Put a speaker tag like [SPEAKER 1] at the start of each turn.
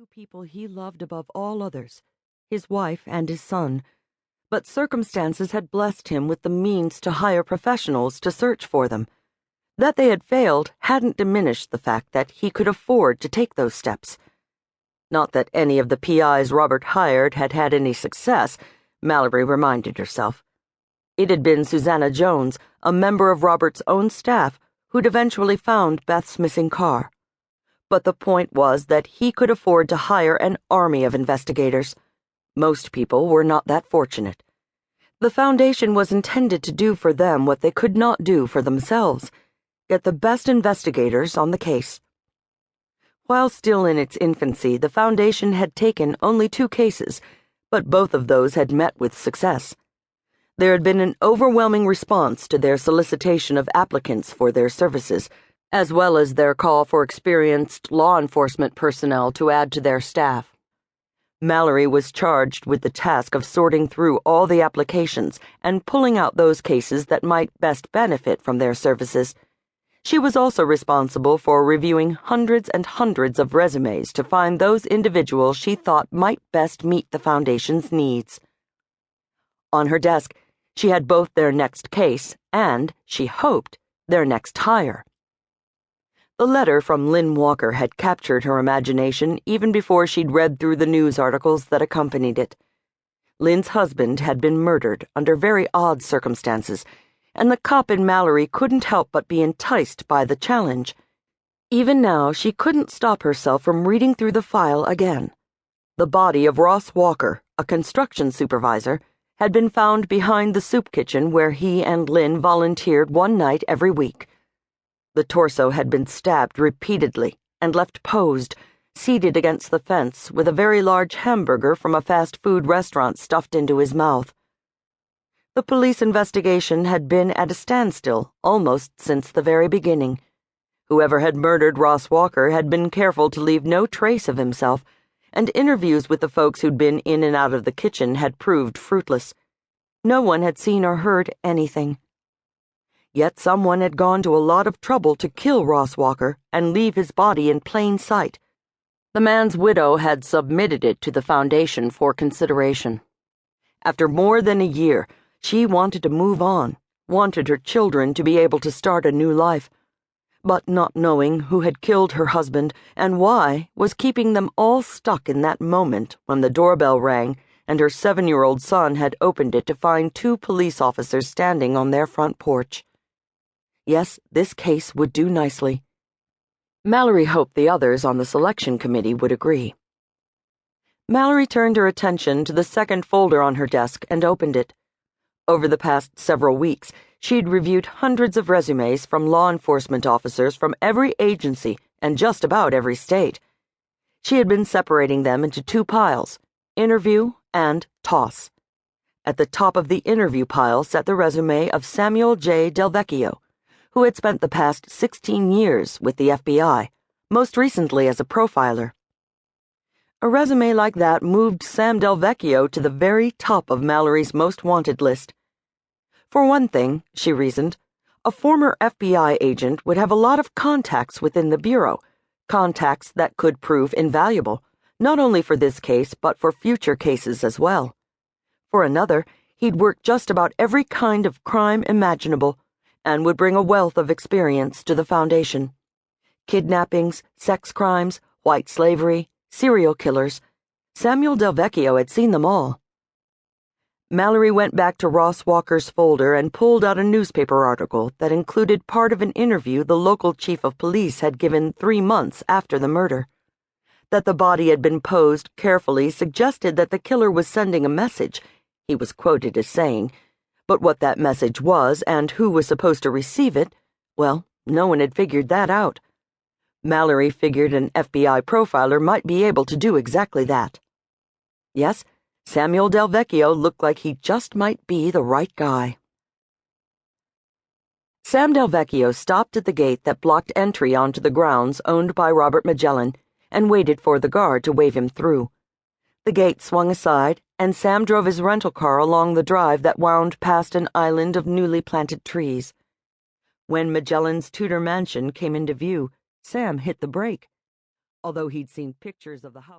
[SPEAKER 1] two people he loved above all others, his wife and his son, but circumstances had blessed him with the means to hire professionals to search for them. That they had failed hadn't diminished the fact that he could afford to take those steps. Not that any of the PIs Robert hired had had any success, Mallory reminded herself. It had been Susanna Jones, a member of Robert's own staff, who'd eventually found Beth's missing car. But the point was that he could afford to hire an army of investigators. Most people were not that fortunate. The Foundation was intended to do for them what they could not do for themselves: get the best investigators on the case. While still in its infancy, the Foundation had taken only 2 cases, but both of those had met with success. There had been an overwhelming response to their solicitation of applicants for their services, as well as their call for experienced law enforcement personnel to add to their staff. Mallory was charged with the task of sorting through all the applications and pulling out those cases that might best benefit from their services. She was also responsible for reviewing hundreds and hundreds of resumes to find those individuals she thought might best meet the Foundation's needs. On her desk, she had both their next case and, she hoped, their next hire. The letter from Lynn Walker had captured her imagination even before she'd read through the news articles that accompanied it. Lynn's husband had been murdered under very odd circumstances, and the cop in Mallory couldn't help but be enticed by the challenge. Even now, she couldn't stop herself from reading through the file again. The body of Ross Walker, a construction supervisor, had been found behind the soup kitchen where he and Lynn volunteered one night every week. The torso had been stabbed repeatedly and left posed, seated against the fence with a very large hamburger from a fast food restaurant stuffed into his mouth. The police investigation had been at a standstill almost since the very beginning. Whoever had murdered Ross Walker had been careful to leave no trace of himself, and interviews with the folks who'd been in and out of the kitchen had proved fruitless. No one had seen or heard anything. Yet someone had gone to a lot of trouble to kill Ross Walker and leave his body in plain sight. The man's widow had submitted it to the Foundation for consideration. After more than a year, she wanted to move on, wanted her children to be able to start a new life. But not knowing who had killed her husband and why was keeping them all stuck in that moment when the doorbell rang and her 7-year-old son had opened it to find 2 police officers standing on their front porch. Yes, this case would do nicely. Mallory hoped the others on the selection committee would agree. Mallory turned her attention to the second folder on her desk and opened it. Over the past several weeks, she'd reviewed hundreds of resumes from law enforcement officers from every agency and just about every state. She had been separating them into 2 piles: interview and toss. At the top of the interview pile sat the resume of Samuel J. Delvecchio, who had spent the past 16 years with the FBI, most recently as a profiler. A resume like that moved Sam Delvecchio to the very top of Mallory's most wanted list. For one thing, she reasoned, a former FBI agent would have a lot of contacts within the Bureau, contacts that could prove invaluable, not only for this case but for future cases as well. For another, he'd worked just about every kind of crime imaginable, and would bring a wealth of experience to the Foundation. Kidnappings, sex crimes, white slavery, serial killers. Samuel Delvecchio had seen them all. Mallory went back to Ross Walker's folder and pulled out a newspaper article that included part of an interview the local chief of police had given 3 months after the murder. That the body had been posed carefully suggested that the killer was sending a message, he was quoted as saying, but what that message was and who was supposed to receive it, well, no one had figured that out. Mallory figured an FBI profiler might be able to do exactly that. Yes, Samuel Delvecchio looked like he just might be the right guy. Sam Delvecchio stopped at the gate that blocked entry onto the grounds owned by Robert Magellan and waited for the guard to wave him through. The gate swung aside, and Sam drove his rental car along the drive that wound past an island of newly planted trees. When Magellan's Tudor mansion came into view, Sam hit the brake. Although he'd seen pictures of the house